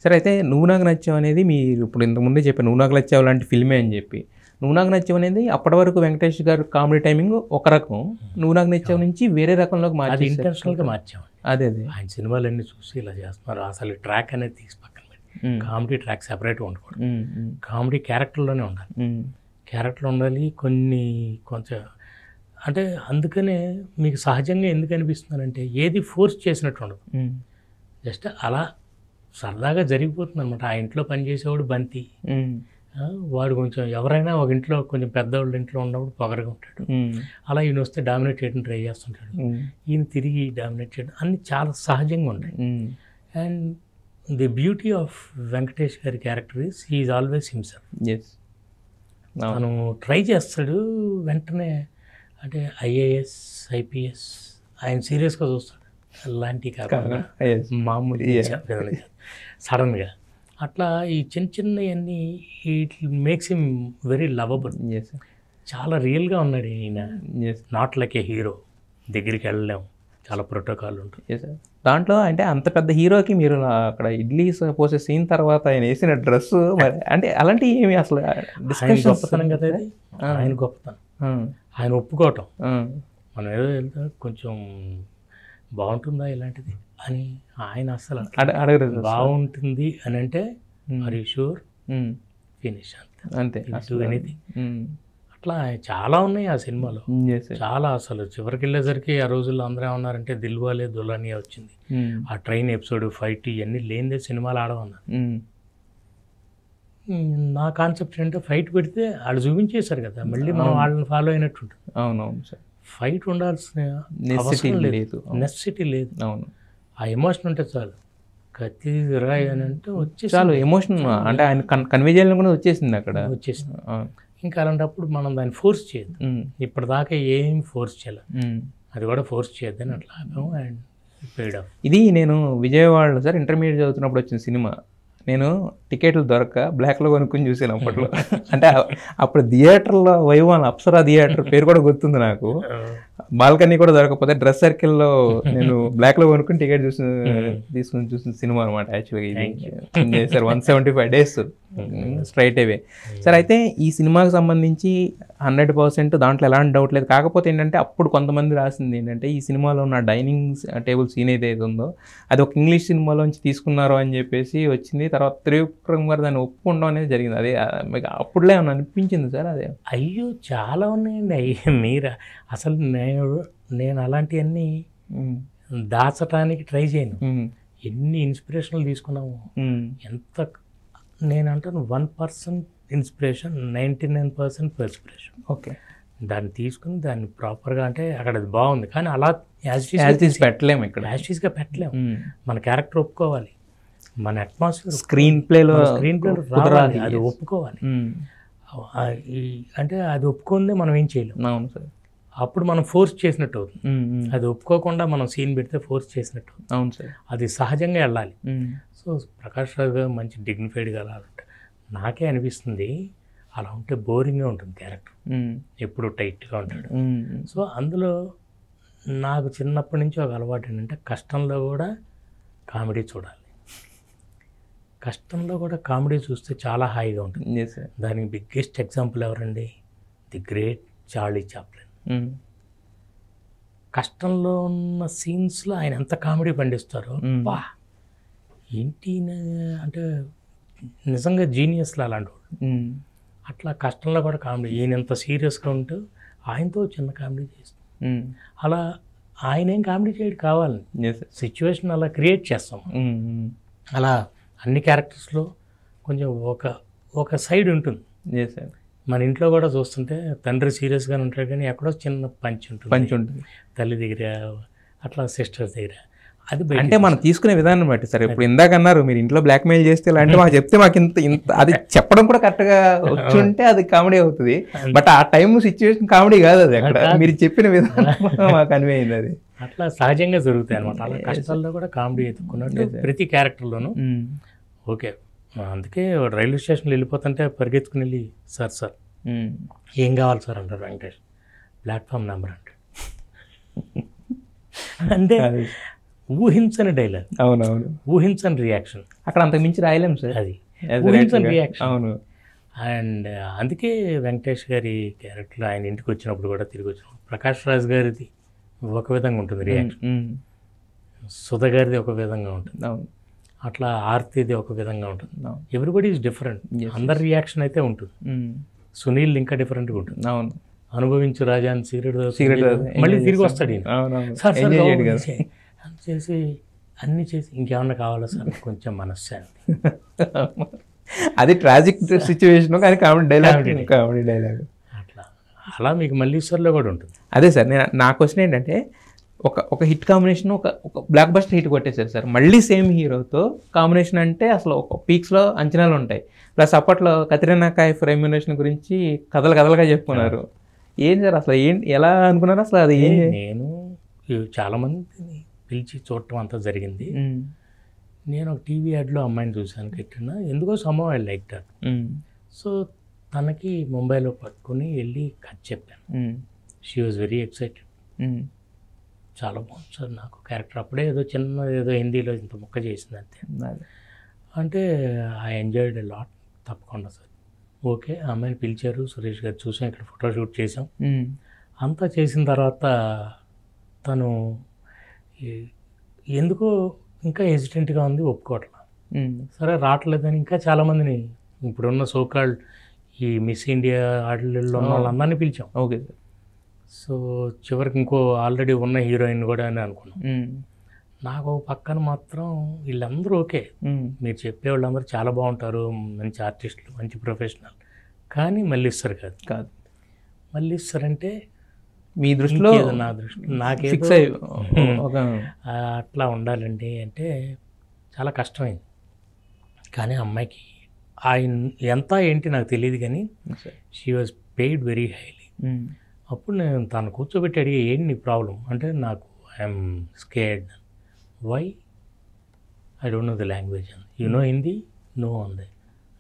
సరే అయితే నువ్వు నాకు నచ్చావు అనేది మీరు ఇప్పుడు ఇంతకుముందే చెప్పాను, నువ్వు నాకు నచ్చావు లాంటి ఫిల్మే అని చెప్పి. నువ్వు నాకు నచ్చావు అనేది అప్పటి వరకు వెంకటేష్ గారు కామెడీ టైమింగ్ ఒక రకం, నువ్వు నాకు నచ్చావు నుంచి వేరే రకంలోకి అది ఇంటెన్షనల్గా మార్చాము. అదే అదే ఆయన సినిమాలన్నీ చూసి ఇలా చేస్తున్నారు, అసలు ట్రాక్ అనేది తీసి పక్కన పెట్టి కామెడీ ట్రాక్ సెపరేట్గా ఉండకూడదు, కామెడీ క్యారెక్టర్లోనే ఉండాలి, క్యారెక్టర్ ఉండాలి. కొంచెం అంటే అందుకనే మీకు సహజంగా ఎందుకు అనిపిస్తుందంటే ఏది ఫోర్స్ చేసినట్టు ఉండదు, జస్ట్ అలా సరదాగా జరిగిపోతుంది అనమాట. ఆ ఇంట్లో పనిచేసేవాడు బంతి, వాడు కొంచెం ఎవరైనా ఒక ఇంట్లో కొంచెం పెద్దవాళ్ళ ఇంట్లో ఉన్నప్పుడు పొగరగా ఉంటాడు, అలా ఈయన వస్తే డామినేట్ చేయడం ట్రై చేస్తుంటాడు, ఈయన తిరిగి డామినేట్ చేయడం అన్నీ చాలా సహజంగా ఉంటాయి. And the beauty of Venkatesh గారి character is he is always himself. తను ట్రై చేస్తాడు వెంటనే, అంటే ఐఏఎస్ ఐపీఎస్ ఆయన సీరియస్గా చూస్తాడు, అలాంటివి కాకుండా మామూలు సడన్గా అట్లా ఈ చిన్న చిన్నవన్నీ it makes him very lovable. చాలా రియల్గా ఉన్నాడు ఈయన, నాట్ లైక్ ఏ హీరో, దగ్గరికి వెళ్ళలేము, చాలా ప్రోటోకాల్ ఉంటుంది. దాంట్లో అంటే అంత పెద్ద హీరోకి మీరు అక్కడ ఇడ్లీ పోసే సీన్ తర్వాత ఆయన వేసిన డ్రెస్ అంటే అలాంటివి ఏమి అసలు గొప్పతనం కదా అది, ఆయన గొప్పతనం, ఆయన ఒప్పుకోవటం. మనం ఏదో వెళ్తే కొంచెం బాగుంటుందా ఇలాంటిది అని ఆయన అసలు అడగరు, బాగుంటుంది అని అంటే ఆర్ యూ షూర్ ఫినిష్ అంతే, ఎనీథింగ్. అట్లా చాలా ఉన్నాయి ఆ సినిమాలో, చాలా. అసలు చివరికి వెళ్ళేసరికి ఆ రోజుల్లో అందరూ ఏమన్నారంటే దిల్వాలే దుల్హనియా వచ్చింది, ఆ ట్రైన్ ఎపిసోడ్ ఫైట్ ఇవన్నీ లేనిదే సినిమాలు ఆడమన్నారు. నా కాన్సెప్ట్ ఏంటంటే ఫైట్ పెడితే వాళ్ళు చూపించేశారు కదా, మళ్ళీ మనం వాళ్ళని ఫాలో అయినట్టు ఉంటుంది. అవునవును సార్, ఫైట్ ఉండాల్సిన నెసెసిటీ లేదు. అవును, ఆ ఎమోషన్ ఉంటే చాలు, కత్తి రాయి అని అంటే వచ్చేసి చాలు ఎమోషన్, అంటే ఆయన కన్వే చేయాలని కూడా వచ్చేసింది అక్కడ, వచ్చేసింది. ఇంకా అలాంటప్పుడు మనం దాన్ని ఫోర్స్ చేయదు, ఇప్పటిదాకా ఏం ఫోర్స్ చేయాలి, అది కూడా ఫోర్స్ చేయొద్దని అట్లా ఆగాము. And paid of. ఇది నేను విజయవాడలో సార్ ఇంటర్మీడియట్ చదువుతున్నప్పుడు వచ్చిన సినిమా, నేను టికెట్లు దొరక్క బ్లాక్లో కొనుక్కొని చూసాను అప్పట్లో. అంటే అప్పుడు థియేటర్లో వైవాన్ అప్సరా థియేటర్ పేరు కూడా గుర్తుంది నాకు. బాల్కనీ కూడా దొరకకపోతే డ్రెస్ సర్కిల్లో నేను బ్లాక్లో కొనుక్కుని టికెట్ తీసుకుని చూసిన సినిమా అనమాట. యాక్చువల్గా ఇది సార్ 175 days స్ట్రైట్ అవే సార్. అయితే ఈ సినిమాకి సంబంధించి 100% దాంట్లో ఎలాంటి డౌట్ లేదు. కాకపోతే ఏంటంటే అప్పుడు కొంతమంది రాసింది ఏంటంటే ఈ సినిమాలో ఉన్న డైనింగ్ టేబుల్ సీన్ ఏదైతే ఉందో అది ఒక ఇంగ్లీష్ సినిమాలోంచి తీసుకున్నారు అని చెప్పేసి వచ్చింది. తర్వాత త్రివిక్రమ్ గారు దాన్ని ఒప్పుకోవడం అనేది జరిగింది. అదే మీకు అప్పుడులో ఏమన్నా అనిపించింది సార్? అదే అయ్యో చాలా ఉన్నాయండి. అయ్యో మీరు అసలు నేను అలాంటివన్నీ దాచటానికి ట్రై చేయను. ఎన్ని ఇన్స్పిరేషన్లు తీసుకున్నాము, ఎంత నేను అంటాను 1% ఇన్స్పిరేషన్, 99% పర్స్పిరేషన్. ఓకే, దాన్ని తీసుకుని దాన్ని ప్రాపర్గా అంటే అక్కడ అది బాగుంది కానీ అలా యాజ్ పెట్టలేము, ఇక్కడ యాజ్టీస్గా పెట్టలేము. మన క్యారెక్టర్ ఒప్పుకోవాలి, మన అట్మాస్ఫియర్ స్క్రీన్ ప్లేలో రావాలి, అది ఒప్పుకోవాలి. అంటే అది ఒప్పుకుందే మనం ఏం చేయలేము. అవును సార్, అప్పుడు మనం ఫోర్స్ చేసినట్టు అవుతుంది. అది ఒప్పుకోకుండా మనం సీన్ పెడితే ఫోర్స్ చేసినట్టు. అవును సార్, అది సహజంగా వెళ్ళాలి. సో ప్రకాష్ రాజ్ గారు మంచి డిగ్నిఫైడ్గా వెళ్ళాలంటే నాకే అనిపిస్తుంది అలా ఉంటే బోరింగ్గా ఉంటుంది క్యారెక్టర్, ఎప్పుడు టైట్గా ఉంటాడు. సో అందులో నాకు చిన్నప్పటి నుంచి ఒక అలవాటు ఏంటంటే కష్టంలో కూడా కామెడీ చూడాలి. కష్టంలో కూడా కామెడీ చూస్తే చాలా హాయిగా ఉంటుంది. దానికి బిగ్గెస్ట్ ఎగ్జాంపుల్ ఎవరండి? The great Charlie Chaplin. కష్టంలో ఉన్న సీన్స్లో ఆయన ఎంత కామెడీ పండిస్తారో, వా ఏంటి అంటే నిజంగా జీనియస్లో అలాంటి వాడు. అట్లా కష్టంలో కూడా కామెడీ, ఈయన ఎంత సీరియస్గా ఉంటూ ఆయనతో చిన్న కామెడీ చేస్తాం. అలా ఆయన ఏం కామెడీ చేయడం కావాలని సిచ్యువేషన్ అలా క్రియేట్ చేస్తాం. అలా అన్ని క్యారెక్టర్స్లో కొంచెం ఒక సైడ్ ఉంటుంది. మన ఇంట్లో కూడా చూస్తుంటే తండ్రి సీరియస్గానే ఉంటాడు కానీ ఎక్కడో చిన్న పంచ్ ఉంటుంది తల్లి దగ్గర, అట్లా సిస్టర్స్ దగ్గర. అది అంటే మనం తీసుకునే విధానం బట్టి సార్. ఇప్పుడు ఇందాక అన్నారు మీరు ఇంట్లో బ్లాక్మెయిల్ చేస్తే ఇలాంటి మాకు చెప్తే మాకు ఇంత అది చెప్పడం కూడా కరెక్ట్గా వచ్చి ఉంటే అది కామెడీ అవుతుంది. బట్ ఆ టైం సిచ్యువేషన్ కామెడీ కాదు, అది అక్కడ మీరు చెప్పిన విధానం మాకు అనిపించింది. అది అట్లా సహజంగా జరుగుతాయి అనమాట. అలా కష్టాల్లో కూడా కామెడీ ఎత్తుకున్నట్టు ప్రతి క్యారెక్టర్లోనూ. ఓకే, అందుకే రైల్వే స్టేషన్లో వెళ్ళిపోతుంటే పరిగెత్తుకుని వెళ్ళి సార్ ఏం కావాలి సార్ అంటారు వెంకటేష్. ప్లాట్ఫామ్ నెంబర్ అంటాడు. అంటే ఊహించని డైలాగ్, అవునవును, ఊహించని రియాక్షన్, అక్కడ అంతకు మించి రాయలేం సార్. అది As a ఊహించని writer గా. రియాక్షన్. అవును. అండ్ అందుకే వెంకటేష్ గారి క్యారెక్టర్ ఆయన ఇంటికి వచ్చినప్పుడు కూడా, తిరిగి వచ్చినప్పుడు ప్రకాష్ రాజ్ గారిది ఒక విధంగా ఉంటుంది రియాక్షన్, సుధ గారిది ఒక విధంగా ఉంటుంది, అవును, అట్లా ఆర్తిది ఒక విధంగా ఉంటుంది. అవును. Everybody is different. Yes, అందరి రియాక్షన్ అయితే ఉంటుంది. సునీల్ ఇంకా డిఫరెంట్గా ఉంటుంది. అవును, అనుభవించు రాజా అని సిగరెట్ సిగరెట్ మళ్ళీ తిరిగి వస్తాడు ఈయన. అవునవును, సార్ సార్ ఎంజాయ్ చేయడు కదా. అని చేసి అన్నీ చేసి ఇంకేమన్నా కావాలా సార్ కొంచెం మనశ్శాంతి. అది ట్రాజిక్ సిచ్యువేషన్, కానీ comedy dialogue, Comedy. Comedy dialogue. అట్లా అలా మీకు మల్లీశ్వర్లో కూడా ఉంటుంది. అదే సార్, నా క్వశ్చన్ ఏంటంటే, ఒక హిట్ కాంబినేషన్, ఒక బ్లాక్ బస్టర్ హిట్ కొట్టేశారు సార్, మళ్ళీ సేమ్ హీరోతో కాంబినేషన్ అంటే అసలు ఒక పీక్స్లో అంచనాలు ఉంటాయి. ప్లస్ అప్పట్లో కత్రినా కైఫ్ రెమ్యునేషన్ గురించి కథలుగా చెప్పుకున్నారు. ఏం సార్ అసలు ఎలా అనుకున్నారు అసలు అది? నేను చాలామందిని పిలిచి చూడటం అంతా జరిగింది. నేను ఒక టీవీ యాడ్లో అమ్మాయిని చూశాను, కట్టినా ఎందుకో somehow I like that. So తనకి ముంబైలో పట్టుకుని వెళ్ళి కథ చెప్పాను. She was very excited. చాలా బాగుంది సార్ నాకు క్యారెక్టర్, అప్పుడే ఏదో హిందీలో ఇంత ముక్క చేసింది అంతే. అంటే ఐ ఎంజాయ్డ్ ఎ లాట్. తప్పకుండా సార్, ఓకే. ఆ అమ్మాయిని పిలిచారు, సురేష్ గారు చూసాం, ఇక్కడ ఫోటోషూట్ చేసాం. అంతా చేసిన తర్వాత తను ఎందుకో ఇంకా హెసిటెంట్గా ఉంది, ఒప్పుకోవట్లా. సరే రావట్లేదని ఇంకా చాలామందిని, ఇప్పుడున్న సోకాల్డ్ ఈ మిస్ ఇండియా ఆటలలో ఉన్న వాళ్ళందరినీ పిలిచాం. Okay sir. సో చివరికి ఇంకో ఆల్రెడీ ఉన్న హీరోయిన్ కూడా అని అనుకున్నాం. నాకు పక్కన మాత్రం వీళ్ళందరూ ఓకే, మీరు చెప్పే వాళ్ళందరూ చాలా బాగుంటారు, మంచి ఆర్టిస్టులు, మంచి ప్రొఫెషనల్, కానీ మల్లీశ్వర్ కాదు. మల్లీశ్వర్ అంటే మీ దృష్టిలో, నా దృష్టిలో నాకేదో ఫిక్స్ అయ్యి అట్లా ఉండాలండి అంటే చాలా కష్టమైంది. కానీ అమ్మాయికి ఆయన ఎంత ఏంటి నాకు తెలియదు, కానీ she was paid very highly. అప్పుడు నేను తను కూర్చోబెట్టి అడిగి, ఏంటి నీ ప్రాబ్లం అంటే, నాకు I'm scared. Why? I don't know the language. You know Hindi? No అంది.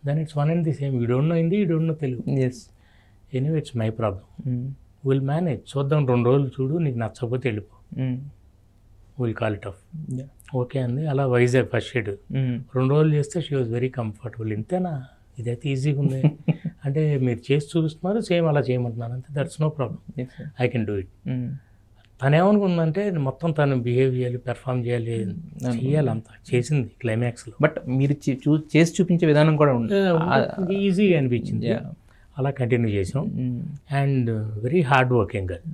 Then it's one and the same. You don't know Hindi, you don't know Telugu. Anyway it's my problem. Will manage, చూద్దాం, 2 రోజులు చూడు, నీకు నచ్చకపోతే వెళ్ళిపో, will call it off. Okay అంది. అలా Vizag first shed 2 రోజులు చేస్తే షీ వాజ్ వెరీ కంఫర్టబుల్. ఇంతేనా, ఇదైతే ఈజీగా ఉంది అంటే, మీరు చేసి చూపిస్తున్నారు, సేమ్ అలా చేయమంటున్నారు అంతే, that's no problem, I can do it. తను ఏమనుకుందంటే మొత్తం తను బిహేవ్ చేయాలి, పెర్ఫామ్ చేయాలి అంతా చేసింది క్లైమాక్స్లో. బట్ మీరు చేసి చూపించే విధానం కూడా ఉంది, ఈజీగా అనిపించింది. అలా కంటిన్యూ చేసాం. And very hard working girl.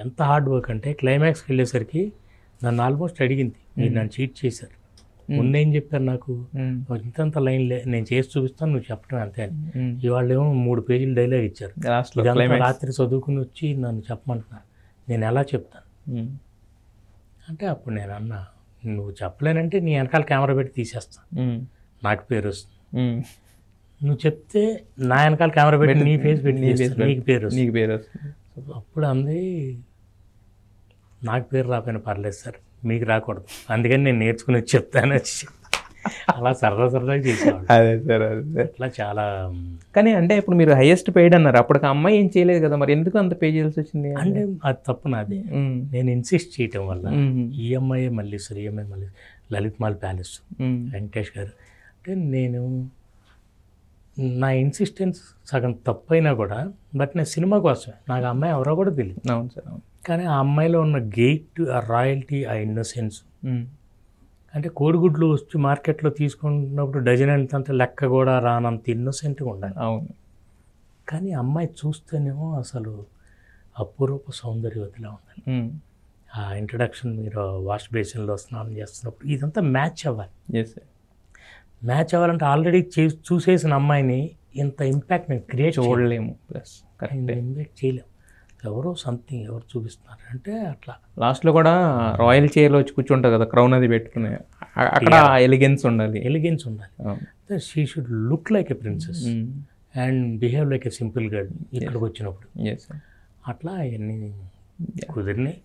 ఎంత హార్డ్ వర్క్ అంటే, క్లైమాక్స్కి వెళ్ళేసరికి నన్ను ఆల్మోస్ట్ అడిగింది, మీరు నన్ను చీట్ చేశారు, ముందేం చెప్పారు నాకు, ఇంతంత లైన్లే, నేను చేసి చూపిస్తాను, నువ్వు చెప్పడం అంతే అని. ఇవాళ ఏమో 3 పేజీలు డైలాగ్ ఇచ్చారు, రాత్రి చదువుకుని వచ్చి నన్ను చెప్పమంటున్నారు, నేను ఎలా చెప్తాను అంటే. అప్పుడు నేను అన్నా, నువ్వు చెప్పలేనంటే నీ వెనకాల కెమెరా పెట్టి తీసేస్తాను, నాకు పేరు వస్తుంది. నువ్వు చెప్తే నా వెనకాల కెమెరా పెట్టి నీ ఫేస్ పెట్టి నీకు పేరు వస్తుంది. అప్పుడు అంది, నాకు పేరు రాకపోయినా పర్లేదు సార్, మీకు రాకూడదు, అందుకని నేను నేర్చుకుని వచ్చి చెప్తాను. అలా సరదాగా చేసేవాళ్ళు. అదే సార్, అదే అట్లా చాలా. కానీ అంటే ఇప్పుడు మీరు హైయెస్ట్ పెయిడ్ అన్నారు, అప్పటికి అమ్మాయి ఏం చేయలేదు కదా, మరి ఎందుకు అంత పే చేయాల్సి వచ్చింది అంటే? అది తప్పు నాది, నేను ఇన్సిస్ట్ చేయటం వల్ల. EMI Malleshwar, Lalit mall palace, Venkatesh గారు అంటే, నేను నా ఇన్సిస్టెన్స్ సగం తప్పైనా కూడా, బట్ నేను సినిమా కోసమే, నాకు ఆ అమ్మాయి ఎవరో కూడా తెలియదు. అవును సార్, అవును. కానీ ఆ అమ్మాయిలో ఉన్న గెయిట్, ఆ రాయల్టీ, ఆ ఇన్నోసెన్స్, అంటే కోడిగుడ్లు వచ్చి మార్కెట్లో తీసుకున్నప్పుడు డజన్ అంత లెక్క కూడా రానంత ఇన్నోసెంట్గా ఉండాలి. అవును. కానీ అమ్మాయి చూస్తేనేమో అసలు అపూర్వపు సౌందర్యవతిలా ఉండాలి. ఆ ఇంట్రడక్షన్, మీరు వాష్ బేసిన్లో స్నానం చేస్తున్నప్పుడు ఇదంతా మ్యాచ్ అవ్వాలి. మ్యాచ్ అవ్వాలంటే ఆల్రెడీ చూసేసిన అమ్మాయిని ఇంత ఇంపాక్ట్ నేను క్రియేట్ చూడలేము, ప్లస్ ఇంపాక్ట్ చేయలేము. ఎవరో సంథింగ్ ఎవరు చూపిస్తున్నారు అంటే అట్లా. లాస్ట్లో కూడా రాయల్ చైర్లో వచ్చి కూర్చుంటుంది కదా, క్రౌన్ అది పెట్టుకునే, అక్కడ ఎలిగెన్స్ ఉండాలి. She should look like a princess and behave like a simple girl ఇక్కడికి వచ్చినప్పుడు. అట్లా అవన్నీ కుదిరినాయి.